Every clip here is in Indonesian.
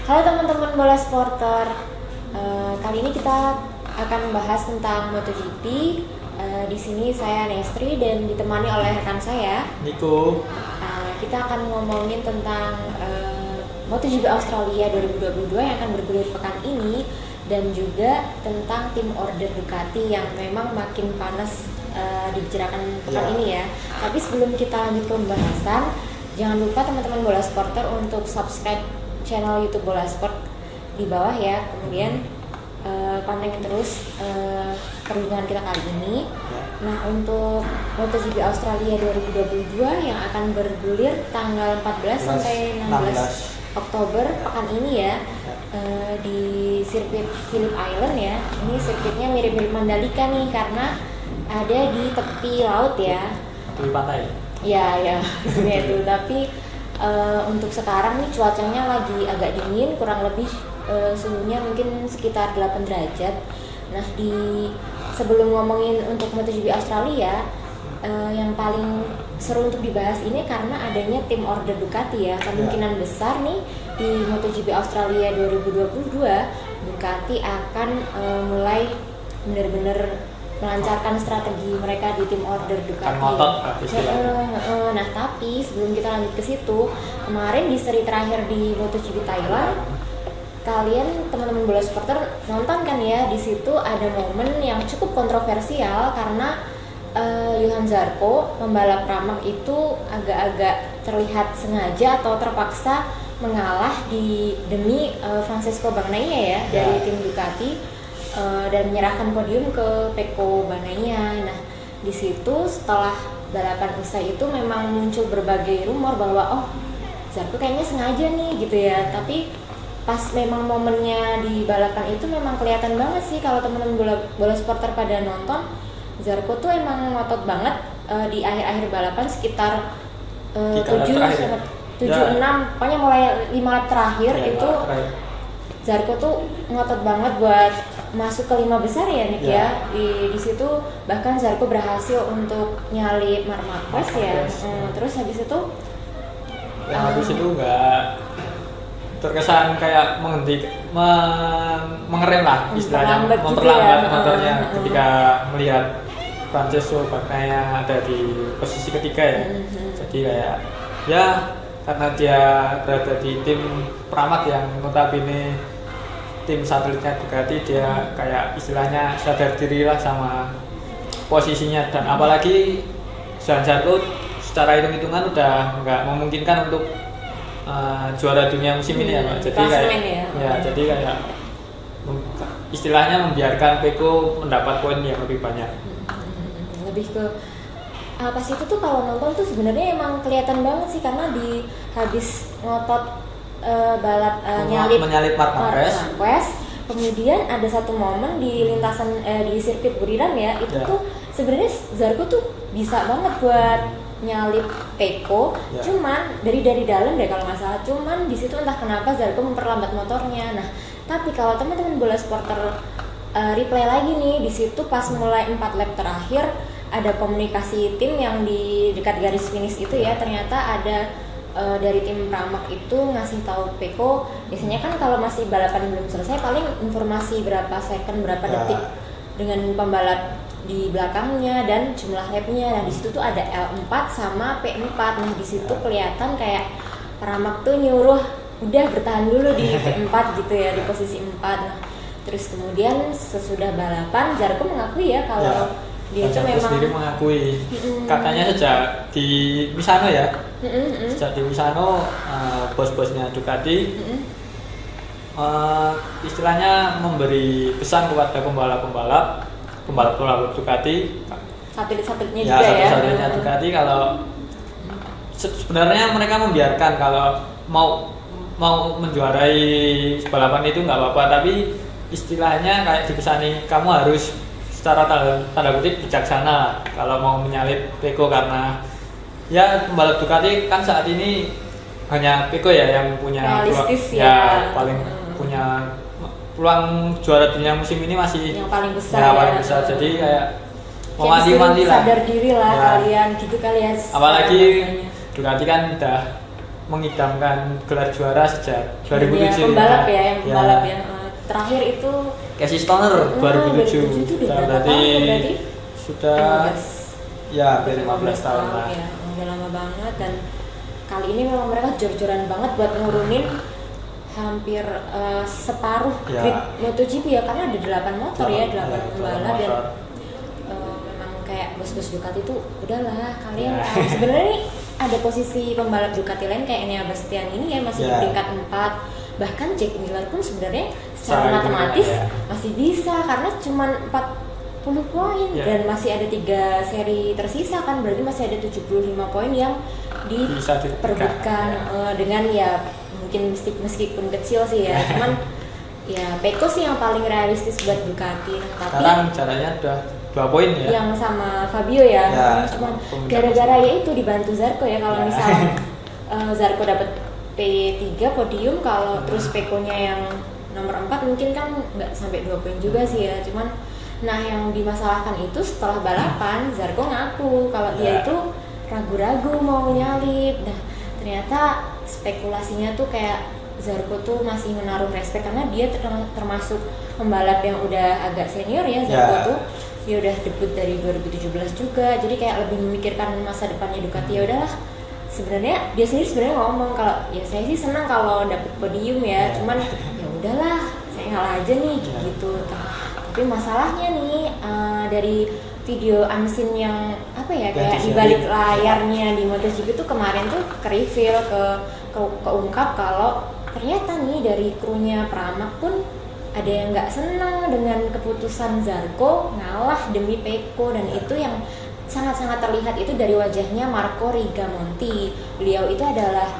Halo teman-teman bola sporter. Kali ini kita akan membahas tentang MotoGP. Di sini saya Nestri dan ditemani oleh rekan saya Niko. Kita akan ngomongin tentang MotoGP Australia 2022 yang akan bergulir pekan ini, dan juga tentang tim order Ducati yang memang makin panas dibicarakan pekan ini ya. Tapi sebelum kita lanjut ke pembahasan, jangan lupa teman-teman bola sporter untuk subscribe channel YouTube Bola Sport di bawah ya. Kemudian pantengin terus perbincangan kita kali ini. Nah, untuk MotoGP Australia 2022 yang akan bergulir tanggal 14 sampai 16 Oktober pekan ini ya, di sirkuit Phillip Island ya. Ini sirkuitnya mirip-mirip Mandalika nih karena ada di tepi laut ya. Di pantai. Ya, itu. Tapi untuk sekarang nih cuacanya lagi agak dingin, kurang lebih suhunya mungkin sekitar 8 derajat. Nah, sebelum ngomongin untuk MotoGP Australia, yang paling seru untuk dibahas ini karena adanya tim order Ducati ya. Kemungkinan besar nih di MotoGP Australia 2022 Ducati akan mulai benar-benar melancarkan strategi mereka di tim order Ducati. Nah, tapi sebelum kita lanjut ke situ, kemarin di seri terakhir di MotoGP Thailand, kalian teman-teman bola supporter nonton kan ya? Di situ ada momen yang cukup kontroversial karena Johan Zarco, pembalap Pramac itu agak-agak terlihat sengaja atau terpaksa mengalah demi Francesco Bagnaia ya dari tim Ducati. Dan menyerahkan podium ke Pecco Bagnaia. Nah, di situ setelah balapan usai itu memang muncul berbagai rumor bahwa Zarco kayaknya sengaja nih gitu ya. Tapi pas memang momennya di balapan itu memang kelihatan banget sih kalau teman-teman bola supporter pada nonton, Zarco tuh emang ngotot banget di akhir-akhir balapan sekitar 7-6, pokoknya mulai 5 lap terakhir itu Zarco tuh ngotot banget buat masuk ke 5 besar ya Nick ya. Di situ bahkan Zarco berhasil untuk nyalip Marc Marquez ya. Terus habis itu nggak terkesan kayak mengerem lah istilahnya, memperlambat motornya ketika melihat Francesco Bagnaia ada di posisi ketiga ya. Jadi kayak karena dia berada di tim Pramac yang notabene tim satelitnya Ducati, dia kayak istilahnya sadar diri lah sama posisinya. Dan apalagi Zarco secara hitung-hitungan udah nggak memungkinkan untuk juara dunia musim ini ya Pak. Jadi kayak istilahnya membiarkan Pecco mendapat poin yang lebih banyak. Lebih ke pas itu tuh kalau nonton tuh sebenarnya emang kelihatan banget sih karena di habis ngotot menyalip Marc Marquez. Kemudian ada satu momen di lintasan di sirkuit Buriram ya, itu tuh sebenarnya Zarco tuh bisa banget buat nyalip Pecco, cuman dari dalam deh kalau nggak salah. Cuman di situ entah kenapa Zarco memperlambat motornya. Nah, tapi kalau teman-teman bola supporter replay lagi nih, di situ pas mulai 4 lap terakhir ada komunikasi tim yang di dekat garis finish itu ya, ternyata ada dari tim Pramac itu ngasih tahu Pecco. Biasanya kan kalau masih balapan belum selesai paling informasi berapa second, berapa detik dengan pembalap di belakangnya dan jumlah lapnya. Nah, di situ tuh ada L4 sama P4. Nah, di situ kelihatan kayak Pramac tuh nyuruh udah bertahan dulu di P4 gitu ya, di posisi 4. Nah, terus kemudian sesudah balapan Zarco mengakui ya kalau dia itu memang sendiri mengakui katanya sejak di Misano ya. Sejak di Misano bos-bosnya Ducati istilahnya memberi pesan kepada pembalap Ducati, satelit-satelitnya juga ya. Satelitnya Ducati, kalau sebenarnya mereka membiarkan kalau mau menjuarai balapan itu nggak apa-apa, tapi istilahnya kayak dipesani kamu harus secara tanda kutip bijaksana kalau mau menyalip Pecco, karena ya pembalap Ducati kan saat ini hanya Pecco ya yang punya paling punya peluang juara dunia musim ini, masih yang paling besar. Jadi kayak mewanti-wanti lah, sadar diri lah kalian gitu kali ya. Apalagi Ducati kan udah mengidamkan gelar juara sejak 2007. Pembalap yang pembalap ya. Terakhir itu Casey Stoner 2007. Itu udah berapa berarti tahun berarti? Sudah 15. ya 15 tahun lah. Ya, udah lama banget, dan kali ini memang mereka jor-joran banget buat nurunin hampir separuh grid MotoGP ya, karena ada 8 motor ya, 8 pembalap, dan memang kayak bos-bos Ducati itu udahlah kalian tahu sebenarnya nih ada posisi pembalap Ducati lain kayak Enea Bastian ini ya masih di peringkat 4, bahkan Jack Miller pun sebenarnya secara matematis masih bisa karena cuma 40 poin dan masih ada 3 seri tersisa kan, berarti masih ada 75 poin yang diperbutkan dengan ya mungkin meskipun kecil sih ya, cuman ya Pecco sih yang paling realistis buat Ducati. Tapi sekarang caranya udah 2 poin ya. Yang sama Fabio ya cuman gara-gara ya itu dibantu Zarco ya, kalau misalnya Zarco dapat P3 podium, kalau terus Pecco-nya yang nomor 4 mungkin kan nggak sampai 2 poin juga sih ya, cuman nah yang dimasalahkan itu setelah balapan Zarco ngaku kalau dia itu ragu-ragu mau nyalip. Nah ternyata spekulasinya tuh kayak Zarco tuh masih menaruh respect karena dia termasuk pembalap yang udah agak senior ya. Zarco tuh dia udah debut dari 2017 juga, jadi kayak lebih memikirkan masa depannya Ducati. Ya udahlah, sebenarnya dia sendiri sebenarnya ngomong kalau ya saya sih senang kalau dapet podium ya, cuman ya udahlah saya ngalah aja nih gitu. Tapi masalahnya nih dari video unseen yang apa ya kayak di balik layarnya di MotoGP itu kemarin tuh ke-reveal keungkap kalau ternyata nih dari krunya Pramac pun ada yang nggak senang dengan keputusan Zarco ngalah demi Pecco, dan itu yang sangat-sangat terlihat itu dari wajahnya Marco Rigamonti. Beliau itu adalah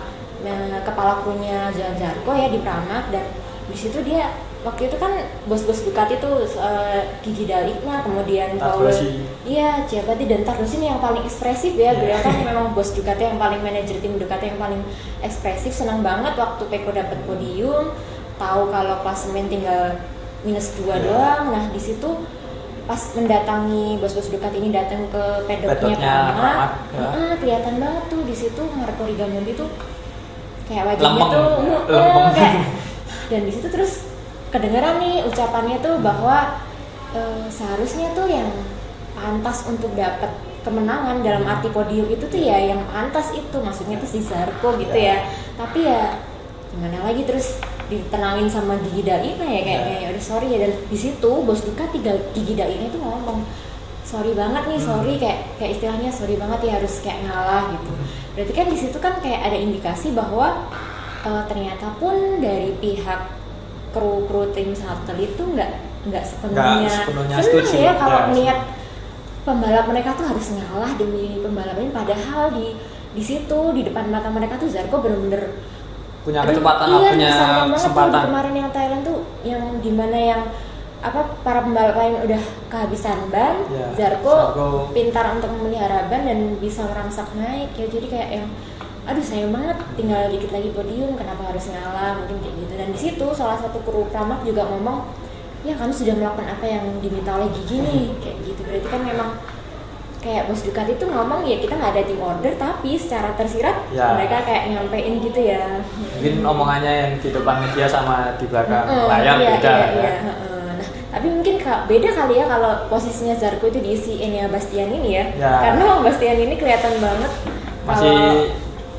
kepala krunya Zarco ya di Pramac, dan di situ dia waktu itu kan bos-bos Ducati tuh Gigi D'Aligna, kemudian Paul Giabatti dan Tardosi ini yang paling ekspresif ya. Beliau kan memang bos Ducati yang paling manajer tim Ducati yang paling ekspresif. Senang banget waktu Pecco dapat podium, tahu kalau klasemen tinggal -2 doang. Nah di situ pas mendatangi bos-bos Ducati ini datang ke pedoknya Pramac, kelihatan banget tuh di situ Marco Rigamonti tuh kayak wajahnya tuh kayak, dan di situ terus kedengeran nih ucapannya tuh bahwa seharusnya tuh yang pantas untuk dapat kemenangan dalam arti podium itu tuh ya yang pantas itu maksudnya tuh si Zarco gitu ya. Tapi ya gimana lagi, terus ditenangin sama Gigi D'Aligna ya kayaknya ya udah sorry ya. Dan di situ bos Ducati Gigi D'Aligna itu ngomong sorry banget nih, sorry kayak istilahnya sorry banget ya harus kayak ngalah gitu. Berarti kan di situ kan kayak ada indikasi bahwa ternyata pun dari pihak kru tim satelit itu nggak sepenuhnya senang ya kalau melihat pembalap mereka tuh harus ngalah demi pembalap ini, padahal di situ di depan mata mereka tuh Zarco bener-bener punya kecepatan, punya kesempatan. Kemarin yang Thailand tuh yang dimana yang para pembalap lain udah kehabisan ban, Zarco pintar untuk memelihara ban dan bisa merangsak naik ya. Jadi kayak yang aduh sayang banget tinggal dikit lagi podium, kenapa harus ngalah, mungkin kayak gitu. Dan di situ salah satu kru Pramac juga ngomong ya kamu sudah melakukan apa yang diminta oleh Gigi nih kayak gitu. Berarti kan memang kayak bos Ducati itu ngomong ya kita nggak ada tim order, tapi secara tersirat mereka kayak nyampein gitu ya. Mungkin omongannya yang di depan media sama di belakang layar beda ya. Nah tapi mungkin beda kali ya kalau posisinya Zarco itu diisi Enea Bastian ini ya. Karena Bastian ini kelihatan banget masih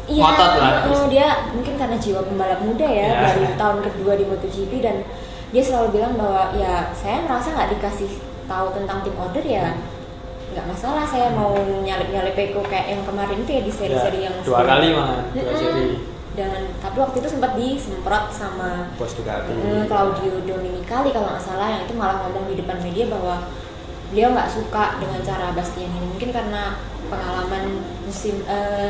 ngotot lah. Dia mungkin karena jiwa pembalap muda ya, baru tahun kedua di MotoGP, dan dia selalu bilang bahwa ya saya merasa nggak dikasih tahu tentang tim order ya nggak masalah, saya mau nyalip Pecco kayak yang kemarin itu ya di seri-seri yang 2 kali malah 2 seri. Dan tapi waktu itu sempat disemprot sama bos Ducati Claudio Domenicali kalau nggak salah, yang itu malah ngomong di depan media bahwa beliau nggak suka dengan cara Bastian ini, mungkin karena pengalaman musim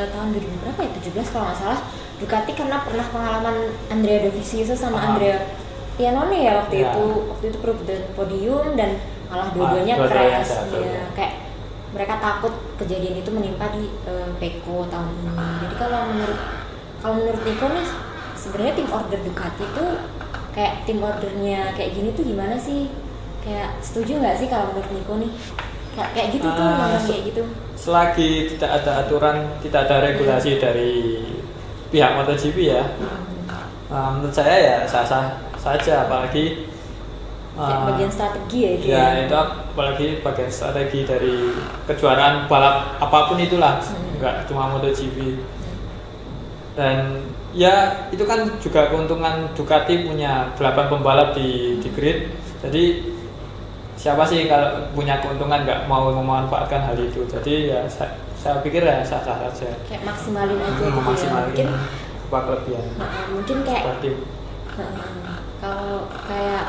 tahun 2000 berapa ya 17 kalau nggak salah Ducati, karena pernah pengalaman Andrea Dovizioso sama Andrea Iannone ya waktu itu perebutan podium dan malah dua-duanya crash ya, kayak mereka takut kejadian itu menimpa di Pecco tahun ini. Jadi kalau menurut Nico nih sebenarnya tim order Ducati tuh kayak tim ordernya kayak gini tuh gimana sih? Kayak setuju nggak sih kalau menurut Nico nih? Kayak gitu tuh kayak gitu. Selagi tidak ada aturan, tidak ada regulasi dari pihak MotoGP ya. Menurut saya ya sah-sah saja, apalagi bagian strategi ya itu. Ya itu apalagi bagian strategi dari kejuaraan balap apapun itulah, nggak cuma MotoGP. Dan ya itu kan juga keuntungan Ducati punya 8 pembalap di grid. Jadi siapa sih kalau punya keuntungan nggak mau memanfaatkan hal itu. Jadi ya saya pikir ya sah-sah saja. Kayak maksimalin aja gitu maksimalin ya. Apa kelebihan. Mungkin kayak Sportif. kalau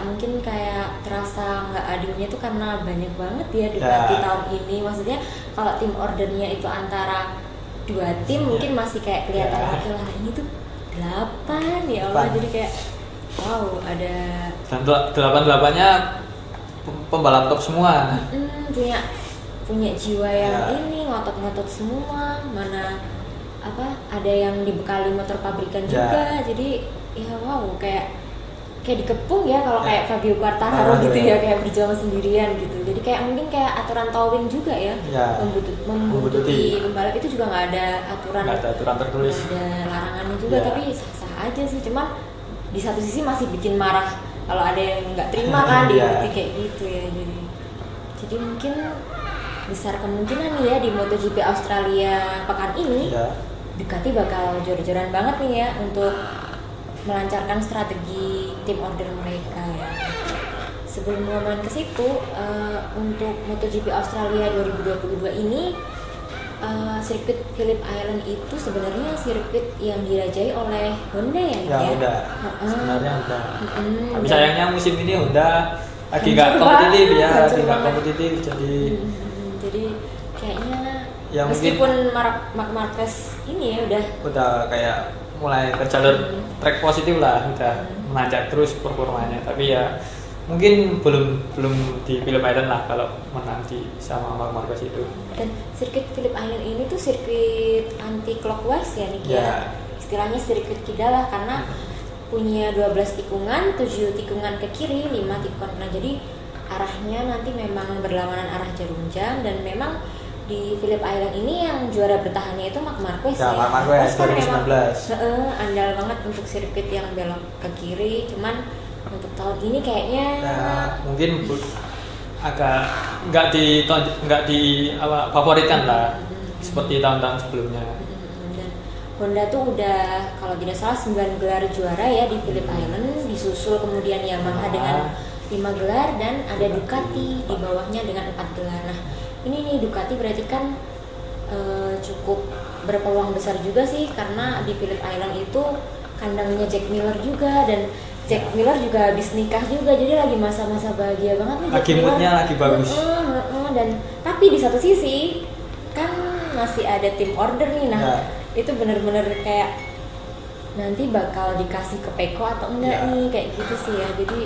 mungkin kayak terasa nggak adilnya tuh karena banyak banget ya Ducati tahun ini. Maksudnya kalau tim ordernya itu antara 2 tim mungkin masih kayak kelihatan oke lah, ini tuh 8 ya Allah. Jadi kayak wow, ada dan 8-8-nya pembalap top semua. punya jiwa yang ini ngotot-ngotot semua. Mana ada yang dibekali motor pabrikan juga. Jadi ya wow, kayak dikepung ya kalau kayak Fabio Quartararo gitu ya, kayak berjuang sendirian gitu. Jadi kayak mungkin kayak aturan towing juga ya, membuntuti pembalap itu juga nggak ada aturan tertulis, nggak ada larangannya juga. Tapi sah-sah aja sih, cuman di satu sisi masih bikin marah kalau ada yang nggak terima kan diikuti kayak gitu ya. Jadi mungkin besar kemungkinan nih ya di MotoGP Australia pekan ini Ducati bakal jor-joran banget nih ya untuk melancarkan strategi tim order mereka ya. Sebelum ngomongin ke situ, untuk MotoGP Australia 2022 ini sirkuit Phillip Island itu sebenarnya sirkuit yang dirajai oleh Honda ya. Honda. Sebenarnya Honda. Tapi sayangnya musim ini Honda lagi nggak kompetitif ya, jadi kayaknya ya meskipun Marc Marquez ini ya udah kayak mulai ke jalur track positif lah, udah menanjak terus performanya, tapi ya mungkin belum di Phillip Island lah kalau menang sama Marc Marquez itu. Dan sirkuit Phillip Island ini tuh sirkuit anti clockwise ya nih ya. Istilahnya sirkuit kidal lah, karena punya 12 tikungan, 7 tikungan ke kiri, 5 tikungan kanan. Jadi arahnya nanti memang berlawanan arah jarum jam, dan memang di Phillip Island ini yang juara bertahannya itu Marc Marquez ya. Marc Marquez 2019. Andal banget untuk sirkuit yang belok ke kiri. Cuman untuk tahun ini kayaknya mungkin agak nggak favoritkan lah seperti tahun-tahun sebelumnya. Dan Honda tuh udah kalau tidak salah 9 gelar juara ya di Phillip Island, disusul kemudian Yamaha dengan 5 gelar, dan ada Ducati di bawahnya dengan 4 gelar. Nah ini nih Ducati berarti kan cukup berpeluang besar juga sih, karena di Phillip Island itu kandangnya Jack Miller juga, dan Jack Miller juga habis nikah juga, jadi lagi masa-masa bahagia banget nih. Lagi moodnya lagi bagus. Dan tapi di satu sisi kan masih ada tim order nih, itu bener-bener kayak nanti bakal dikasih ke Pecco atau enggak nih, kayak gitu sih ya. Jadi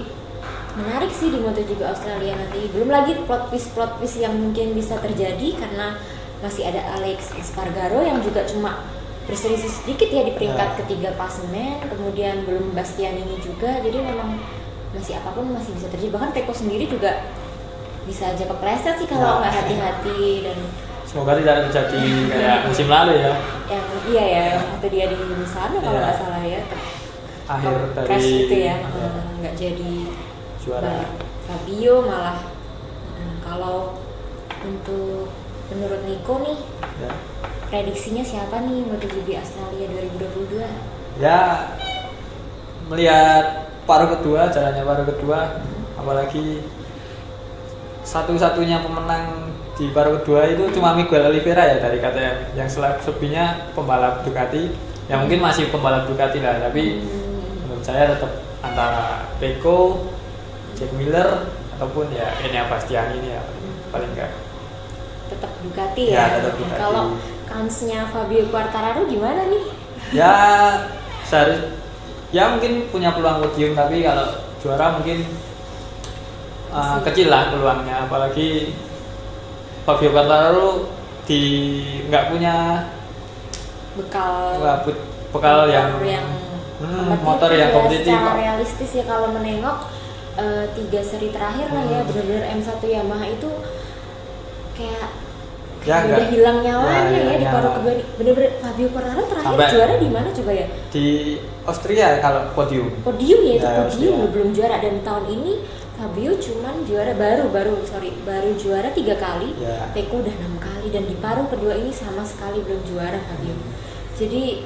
menarik sih di MotoGP Australia nanti. Belum lagi plot twist yang mungkin bisa terjadi, karena masih ada Alex Espargaro yang juga cuma berselisih sedikit ya di peringkat ketiga klasemen, kemudian belum Bastianini juga. Jadi memang masih apapun masih bisa terjadi. Bahkan Pecco sendiri juga bisa aja kepleset sih kalau nggak hati-hati. Dan semoga tidak terjadi kayak musim lalu ya. Yang waktu dia di Misano kalau nggak salah ya. Akhir crash dari itu ya, nggak jadi juara. Fabio malah. Kalau untuk menurut Nico nih, prediksinya siapa nih MotoGP Australia 2022? Ya, melihat jalannya paruh kedua, apalagi satu-satunya pemenang di paruh kedua itu cuma Miguel Oliveira ya dari KTM. Yang selebihnya pembalap Ducati, yang mungkin masih pembalap Ducati lah, tapi menurut saya tetap antara Pecco, Jack Miller, ataupun ya Enea Bastianini ya paling enggak. Tetap Ducati ya. Tetap Ducati. Kalau kansnya Fabio Quartararo gimana nih? Ya mungkin punya peluang podium, tapi kalau juara mungkin kecil lah peluangnya, apalagi Fabio Quartararo nggak punya bekal yang motor yang kompetitif. Secara realistis ya kalau menengok 3 seri terakhir lah ya, benar-benar M1 Yamaha itu kayak udah hilang nyawanya ya, di paruh kedua ini. Bener-bener Fabio Quartararo terakhir sampai juara di mana coba ya? Di Austria kalau podium Ya itu ya, podium Austria. belum juara, dan tahun ini Fabio cuman juara baru juara 3 kali, ya. Pecco udah 6 kali, dan di paruh kedua ini sama sekali belum juara Fabio. Jadi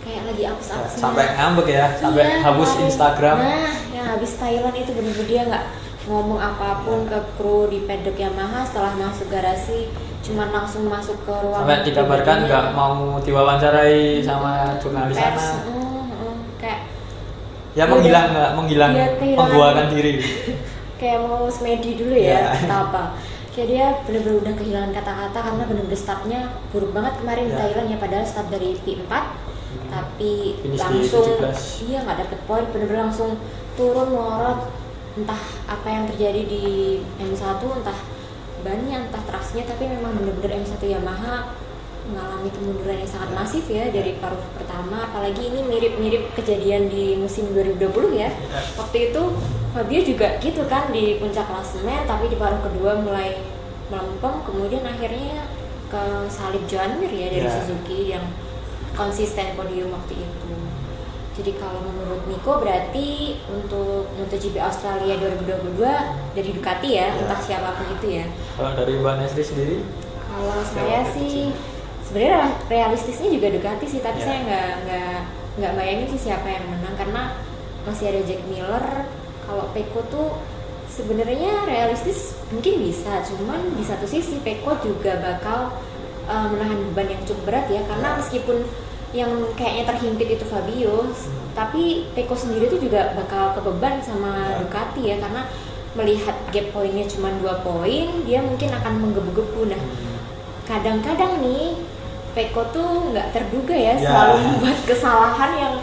kayak lagi apes-apesnya. Sampai ngambek ya, sampai hapus Instagram. Nah, yang habis Thailand itu bener-bener dia nggak ngomong apapun ke kru di paddock Yamaha setelah masuk garasi, cuman langsung masuk ke ruangan. Sampai dikabarkan nggak mau diwawancarai sama jurnalis pers, sana. Kayak Ya menghilang pembuakan diri. Kayak mau semedi dulu ya, atau apa. Kayak dia bener-bener udah kehilangan kata-kata karena bener-bener startnya buruk banget kemarin di Thailand ya, padahal start dari P4 tapi finish langsung di 17. nggak dapet poin, bener-bener langsung turun melorot, entah apa yang terjadi di M1, entah bannya, entah traksinya, tapi memang bener-bener M1 Yamaha mengalami kemunduran yang sangat masif ya dari paruh pertama, apalagi ini mirip-mirip kejadian di musim 2020 ya. Waktu itu Fabio juga gitu kan di puncak klasemen, tapi di paruh kedua mulai melempem, kemudian akhirnya ke salib Joan Mir ya dari Suzuki yang konsisten podium waktu itu. Jadi kalau menurut Nico berarti untuk MotoGP Australia 2022 dari Ducati ya, entah siapapun itu ya. Kalau dari Mbak Nesri sendiri? Kalau saya sih sebenarnya realistisnya juga Ducati sih, tapi saya nggak bayangin sih siapa yang menang karena masih ada Jack Miller. Kalau Pecco tuh sebenarnya realistis mungkin bisa, cuman di satu sisi Pecco juga bakal menahan beban yang cukup berat ya, karena meskipun yang kayaknya terhimpit itu Fabio, tapi Pecco sendiri tuh juga bakal kebeban sama Ducati ya, karena melihat gap poinnya cuma 2 poin, dia mungkin akan menggebu-gebu. Nah, kadang-kadang nih Pecco tuh nggak terduga ya, selalu membuat kesalahan yang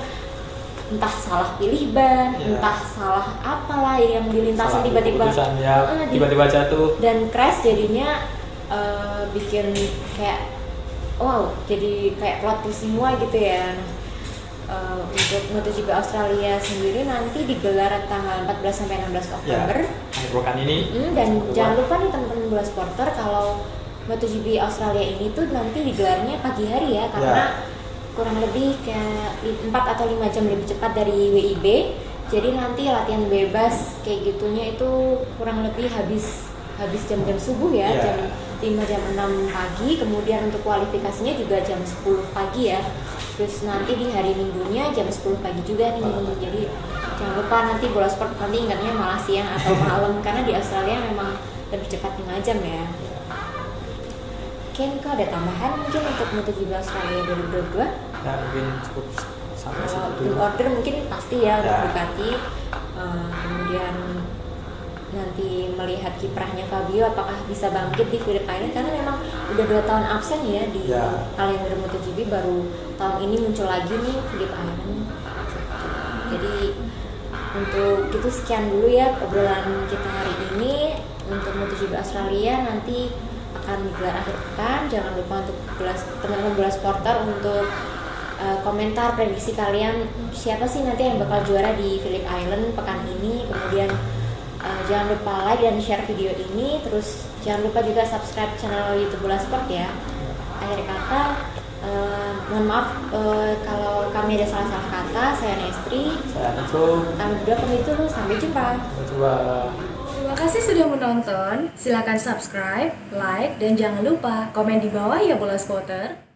entah salah pilih ban, entah salah apalah yang di lintasan tiba-tiba tiba-tiba jatuh dan crash, jadinya bikin kayak wow, jadi kayak plot twist semua gitu ya. Untuk MotoGP Australia sendiri nanti digelar tanggal 14 sampai 16 Oktober akhir pekan ini. Dan jangan lupa nih teman-teman bola supporter, kalau MotoGP Australia ini tuh nanti digelarnya pagi hari ya, karena kurang lebih kayak 4 atau 5 jam lebih cepat dari WIB. Jadi nanti latihan bebas kayak gitunya itu kurang lebih habis jam-jam subuh ya, jam 5 jam 6 pagi, kemudian untuk kualifikasinya juga jam 10 pagi ya. Terus nanti di hari Minggunya jam 10 pagi juga nih. Jadi jangan lupa nanti bola sport nanti ingatnya malah siang atau malam karena di Australia memang lebih cepat 5 jam ya. Ken, kok ada tambahan mungkin untuk MotoGP Australia 2022? Ya mungkin cukup sampai Kalau situ dulu. order mungkin pasti ya untuk Ducati. Kemudian nanti melihat kiprahnya Fabio apakah bisa bangkit di Phillip Island, karena memang udah 2 tahun absen ya di kalender MotoGP, baru tahun ini muncul lagi nih Phillip Island. Jadi untuk itu sekian dulu ya obrolan kita hari ini. Untuk MotoGP Australia nanti akan digelar akhir pekan. Jangan lupa untuk teman-teman bola supporter untuk komentar prediksi kalian siapa sih nanti yang bakal juara di Phillip Island pekan ini. Kemudian jangan lupa like dan share video ini. Terus jangan lupa juga subscribe channel YouTube Bola Sport ya. Akhir kata mohon maaf kalau kami ada salah-salah kata. Saya Nestri, Saya Nico. kami berdua pamit dulu, sampai jumpa. Terima kasih sudah menonton. Silakan subscribe, like, dan jangan lupa komen di bawah ya Bola Spotter.